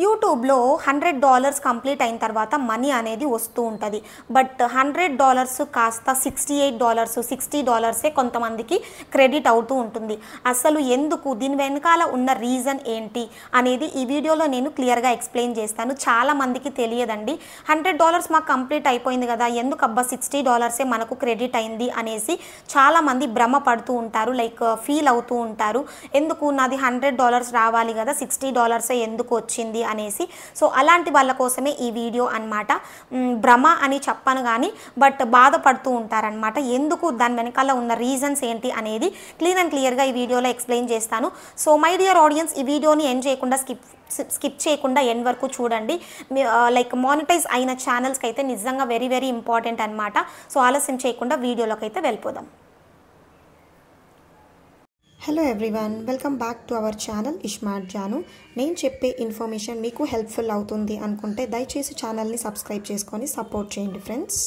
యూట్యూబ్లో $100 కంప్లీట్ అయిన తర్వాత మనీ అనేది వస్తూ ఉంటుంది. బట్ $100 కాస్త $68 $60 కొంతమందికి క్రెడిట్ అవుతూ ఉంటుంది. అసలు ఎందుకు, దీని వెనకాల ఉన్న రీజన్ ఏంటి అనేది ఈ వీడియోలో నేను క్లియర్గా ఎక్స్ప్లెయిన్ చేస్తాను. చాలామందికి తెలియదండి. $100 మాకు కంప్లీట్ అయిపోయింది కదా, ఎందుకు అబ్బా $60 మనకు క్రెడిట్ అయింది అనేసి చాలామంది భ్రమ పడుతూ ఉంటారు, లైక్ ఫీల్ అవుతూ ఉంటారు. ఎందుకు నాది $100 రావాలి కదా, $60 ఎందుకు వచ్చింది అనేసి. సో అలాంటి వాళ్ళ కోసమే ఈ వీడియో అన్నమాట. భ్రమ అని చెప్పను కానీ బట్ బాధపడుతూ ఉంటారనమాట. ఎందుకు, దాని వెనకాల ఉన్న రీజన్స్ ఏంటి అనేది క్లీన్ అండ్ క్లియర్గా ఈ వీడియోలో ఎక్స్ప్లెయిన్ చేస్తాను. సో మై డియర్ ఆడియన్స్, ఈ వీడియోని ఎండ్ చేయకుండా స్కిప్ చేయకుండా ఎండ్ వరకు చూడండి. లైక్ మానిటైజ్ అయిన ఛానల్స్కి అయితే నిజంగా వెరీ వెరీ ఇంపార్టెంట్ అనమాట. సో ఆలస్యం చేయకుండా వీడియోలోకి అయితే వెళ్ళిపోదాం. Hello everyone, welcome back to our channel iSmart Jaanu. నేను చెప్పే ఇన్ఫర్మేషన్ మీకు హెల్ప్ఫుల్ అవుతుంది అనుకుంటే దయచేసి ఛానల్ని సబ్స్క్రైబ్ చేసుకొని సపోర్ట్ చేయండి ఫ్రెండ్స్.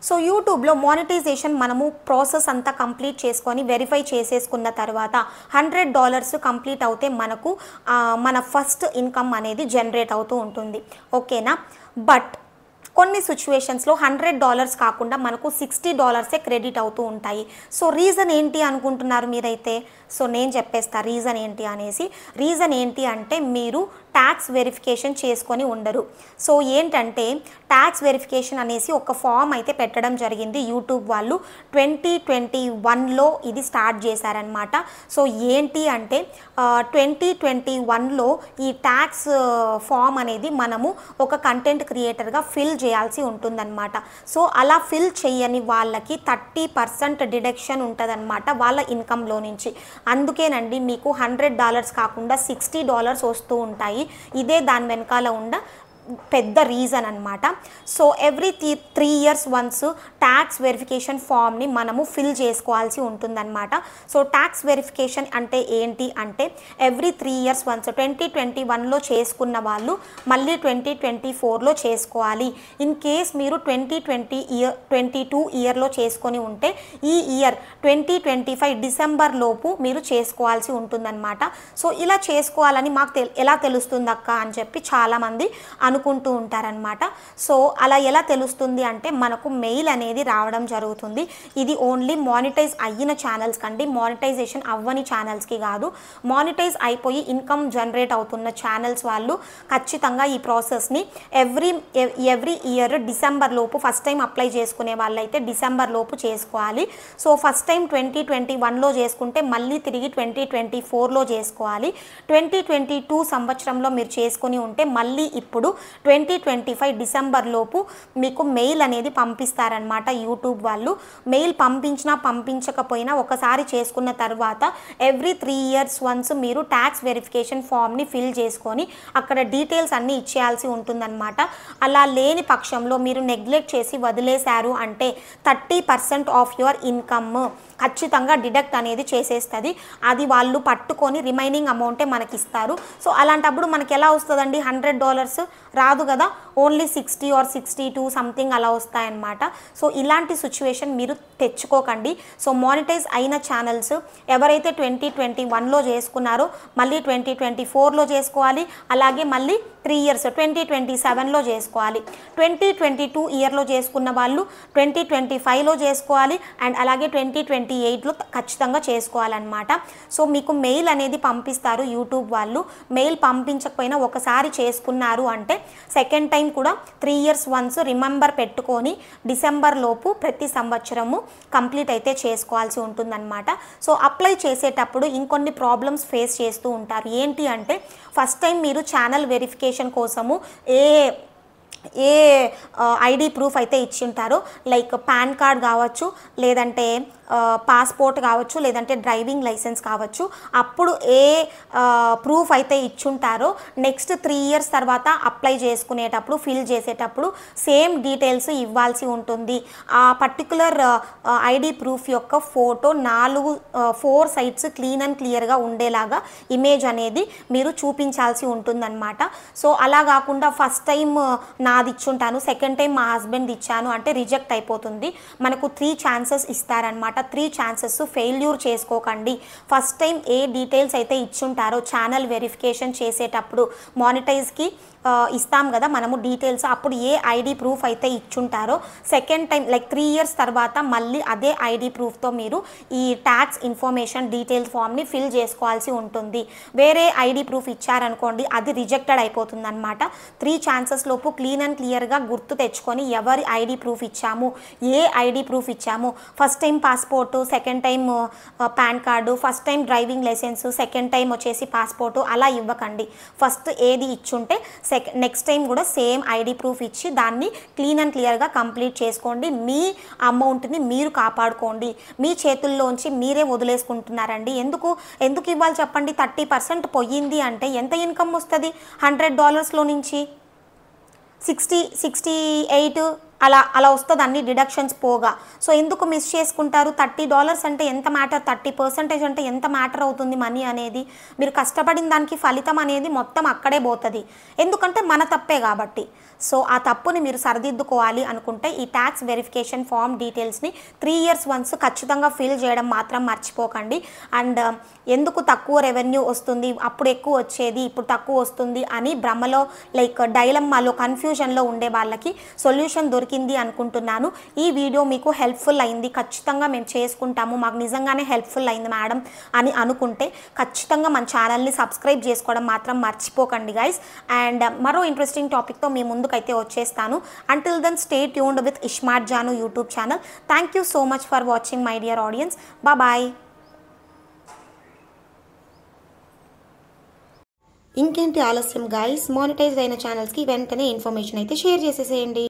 సో యూట్యూబ్లో మానిటైజేషన్ మనము ప్రాసెస్ అంతా కంప్లీట్ చేసుకొని వెరిఫై చేసేసుకున్న తర్వాత $100 కంప్లీట్ అవుతే మనకు మన ఫస్ట్ ఇన్కమ్ అనేది జనరేట్ అవుతూ ఉంటుంది. ఓకేనా? బట్ కొన్ని సిచ్యువేషన్స్లో $100 కాకుండా మనకు $60 క్రెడిట్ అవుతూ ఉంటాయి. సో రీజన్ ఏంటి అనుకుంటున్నారు మీరైతే? సో నేను చెప్పేస్తా రీజన్ ఏంటి అనేసి. రీజన్ ఏంటి అంటే మీరు ట్యాక్స్ వెరిఫికేషన్ చేసుకొని ఉండరు. సో ఏంటంటే ట్యాక్స్ వెరిఫికేషన్ అనేసి ఒక ఫామ్ అయితే పెట్టడం జరిగింది యూట్యూబ్ వాళ్ళు. 2021లో ఇది స్టార్ట్ చేశారనమాట. సో ఏంటి అంటే 2021లో ఈ ట్యాక్స్ ఫామ్ అనేది మనము ఒక కంటెంట్ క్రియేటర్గా ఫిల్ చేయాల్సి ఉంటుందన్నమాట. సో అలా ఫిల్ చేయని వాళ్ళకి 30% డిడక్షన్ ఉంటుందన్నమాట వాళ్ళ ఇన్కంలో నుంచి. అందుకేనండి మీకు $100 కాకుండా $60 వస్తూ ఉంటాయి. ఇదే దాని వెనకాల ఉన్న పెద్ద రీజన్ అనమాట. So every 3 years once tax verification ఫామ్ని మనము ఫిల్ చేసుకోవాల్సి ఉంటుందన్నమాట. సో ట్యాక్స్ వెరిఫికేషన్ అంటే ఏంటి అంటే ఎవ్రీ 3 years వన్స్ 2021లో చేసుకున్న వాళ్ళు మళ్ళీ 2024లో చేసుకోవాలి. ఇన్ కేస్ మీరు 2022 ఇయర్లో చేసుకొని ఉంటే ఈ ఇయర్ 2025 డిసెంబర్ లోపు మీరు చేసుకోవాల్సి ఉంటుందన్నమాట. సో ఇలా చేసుకోవాలని మాకు ఎలా తెలుస్తుంది అక్క అని చెప్పి చాలామంది అనుకుంటూ ఉంటారనమాట. సో అలా ఎలా తెలుస్తుంది అంటే మనకు మెయిల్ అనేది రావడం జరుగుతుంది. ఇది ఓన్లీ మానిటైజ్ అయిన ఛానల్స్ కండి, మానిటైజేషన్ అవ్వని ఛానల్స్కి కాదు. మానిటైజ్ అయిపోయి ఇన్కమ్ జనరేట్ అవుతున్న ఛానల్స్ వాళ్ళు ఖచ్చితంగా ఈ ప్రాసెస్ని ఎవ్రీ ఇయర్ డిసెంబర్ లోపు ఫస్ట్ టైం అప్లై చేసుకునే వాళ్ళైతే డిసెంబర్ లోపు చేసుకోవాలి. సో ఫస్ట్ టైం 2021లో చేసుకుంటే మళ్ళీ తిరిగి 2024లో చేసుకోవాలి. 2022 సంవత్సరంలో మీరు చేసుకుని ఉంటే మళ్ళీ ఇప్పుడు 2025 డిసెంబర్ లోపు మీకు మెయిల్ అనేది పంపిస్తారనమాట యూట్యూబ్ వాళ్ళు. మెయిల్ పంపించినా పంపించకపోయినా ఒకసారి చేసుకున్న తర్వాత ఎవ్రీ 3 years వన్స్ మీరు ట్యాక్స్ వెరిఫికేషన్ ఫామ్ని ఫిల్ చేసుకొని అక్కడ డీటెయిల్స్ అన్నీ ఇచ్చేయాల్సి ఉంటుందన్నమాట. అలా లేని పక్షంలో మీరు నెగ్లెక్ట్ చేసి వదిలేశారు అంటే 30% ఆఫ్ యువర్ ఇన్కమ్ ఖచ్చితంగా డిడక్ట్ అనేది చేసేస్తుంది. అది వాళ్ళు పట్టుకొని రిమైనింగ్ అమౌంటే మనకి ఇస్తారు. సో అలాంటప్పుడు మనకి ఎలా వస్తుందండి? $100 రాదు కదా, ఓన్లీ 60 or 62 సంథింగ్ అలా వస్తాయన్నమాట. సో ఇలాంటి సిచ్యువేషన్ మీరు తెచ్చుకోకండి. సో మానిటైజ్ అయిన ఛానల్స్ ఎవరైతే 2021లో చేసుకున్నారో మళ్ళీ 2024లో చేసుకోవాలి. అలాగే మళ్ళీ 3 years 2027లో చేసుకోవాలి. 2022 ఇయర్లో చేసుకున్న వాళ్ళు 2025లో చేసుకోవాలి. అండ్ అలాగే 2028లో ఖచ్చితంగా చేసుకోవాలన్నమాట. సో మీకు మెయిల్ అనేది పంపిస్తారు యూట్యూబ్ వాళ్ళు. మెయిల్ పంపించకపోయినా ఒకసారి చేసుకున్నారు అంటే సెకండ్ టైం కూడా 3 years వన్స్ రిమెంబర్ పెట్టుకొని డిసెంబర్ లోపు ప్రతి సంవత్సరము కంప్లీట్ అయితే చేసుకోవాల్సి ఉంటుందన్నమాట. సో అప్లై చేసేటప్పుడు ఇంకొన్ని ప్రాబ్లమ్స్ ఫేస్ చేస్తూ ఉంటారు. ఏంటి అంటే ఫస్ట్ టైం మీరు ఛానల్ వెరిఫికేషన్ కోసము ఏ ఐడి ప్రూఫ్ అయితే ఇచ్చి ఉంటారో, లైక్ పాన్ కార్డ్ కావచ్చు, లేదంటే పాస్పోర్ట్ కావచ్చు, లేదంటే డ్రైవింగ్ లైసెన్స్ కావచ్చు, అప్పుడు ఏ ప్రూఫ్ అయితే ఇచ్చుంటారో నెక్స్ట్ 3 years తర్వాత అప్లై చేసుకునేటప్పుడు ఫిల్ చేసేటప్పుడు సేమ్ డీటెయిల్స్ ఇవ్వాల్సి ఉంటుంది. ఆ పర్టికులర్ ఐడి ప్రూఫ్ యొక్క ఫోటో 4 సైడ్స్ క్లీన్ అండ్ క్లియర్గా ఉండేలాగా ఇమేజ్ అనేది మీరు చూపించాల్సి ఉంటుందన్నమాట. సో అలా కాకుండా ఫస్ట్ టైం నాది ఇచ్చుంటాను, సెకండ్ టైం మా హస్బెండ్ ఇచ్చాను అంటే రిజెక్ట్ అయిపోతుంది. మనకు 3 chances ఇస్తారనమాట 3 ఛాన్సెస్ ఫెయిల్యూర్ చేసుకోకండి. ఫస్ట్ టైం ఏ డీటెయిల్స్ అయితే ఇచ్చుంటారో ఛానల్ వెరిఫికేషన్ చేసేటప్పుడు మానిటైజ్కి ఇస్తాం కదా మనము డీటెయిల్స్, అప్పుడు ఏ ఐడి ప్రూఫ్ అయితే ఇచ్చుంటారో సెకండ్ టైం లైక్ 3 ఇయర్స్ తర్వాత మళ్ళీ అదే ఐడి ప్రూఫ్తో మీరు ఈ ట్యాక్స్ ఇన్ఫర్మేషన్ డీటెయిల్స్ ఫామ్ని ఫిల్ చేసుకోవాల్సి ఉంటుంది. వేరే ఐడి ప్రూఫ్ ఇచ్చారనుకోండి అది రిజెక్టెడ్ అయిపోతుంది అనమాట. 3 ఛాన్సెస్ లోపు క్లీన్ అండ్ క్లియర్గా గుర్తు తెచ్చుకొని ఎవరి ఐడి ప్రూఫ్ ఇచ్చాము, ఏ ఐడి ప్రూఫ్ ఇచ్చాము, first time passport, second time PAN card, first time driving licence, second time వచ్చేసి పాస్పోర్టు అలా ఇవ్వకండి. ఫస్ట్ ఏది ఇచ్చుంటే నెక్స్ట్ టైం కూడా సేమ్ ఐడి ప్రూఫ్ ఇచ్చి దాన్ని క్లీన్ అండ్ క్లియర్గా కంప్లీట్ చేసుకోండి. మీ అమౌంట్ని మీరు కాపాడుకోండి. మీ చేతుల్లోంచి మీరే వదిలేసుకుంటున్నారండి. ఎందుకు ఇవ్వాలి చెప్పండి? 30% పోయింది అంటే ఎంత ఇన్కమ్ వస్తుంది? $100లో నుంచి 68 అలా వస్తుంది అన్ని డిడక్షన్స్ పోగా. సో ఎందుకు మిస్ చేసుకుంటారు? $30 అంటే ఎంత మ్యాటర్, 30% అంటే ఎంత మ్యాటర్ అవుతుంది మనీ అనేది. మీరు కష్టపడిన దానికి ఫలితం అనేది మొత్తం అక్కడే పోతుంది, ఎందుకంటే మన తప్పే కాబట్టి. సో ఆ తప్పుని మీరు సరిదిద్దుకోవాలి అనుకుంటే ఈ ట్యాక్స్ వెరిఫికేషన్ ఫామ్ డీటెయిల్స్ని 3 ఇయర్స్ వన్స్ ఖచ్చితంగా ఫిల్ చేయడం మాత్రం మర్చిపోకండి. అండ్ ఎందుకు తక్కువ రెవెన్యూ వస్తుంది, అప్పుడు ఎక్కువ వచ్చేది ఇప్పుడు తక్కువ వస్తుంది అని భ్రమలో లైక్ డైలమ్మాలో కన్ఫ్యూజన్లో ఉండే వాళ్ళకి సొల్యూషన్ దొరికింది అనుకుంటున్నాను. ఈ వీడియో మీకు హెల్ప్ఫుల్ అయింది, ఖచ్చితంగా మేము చేసుకుంటాము, మాకు నిజంగానే హెల్ప్ఫుల్ అయింది మేడం అని అనుకుంటే ఖచ్చితంగా మన ఛానల్ని సబ్స్క్రైబ్ చేసుకోవడం మాత్రం మర్చిపోకండి గైస్. అండ్ మరో ఇంట్రెస్టింగ్ టాపిక్తో మీ ముందుకైతే వచ్చేస్తాను. Until then stay tuned with iSmart Jaanu YouTube channel. Thank you so much for watching my dear audience. Bye. ఇంకేంటి ఆలస్యం గైస్, మానిటైజ్ అయిన ఛానల్స్కి వెంటనే ఇన్ఫర్మేషన్ అయితే షేర్ చేసేసేయండి.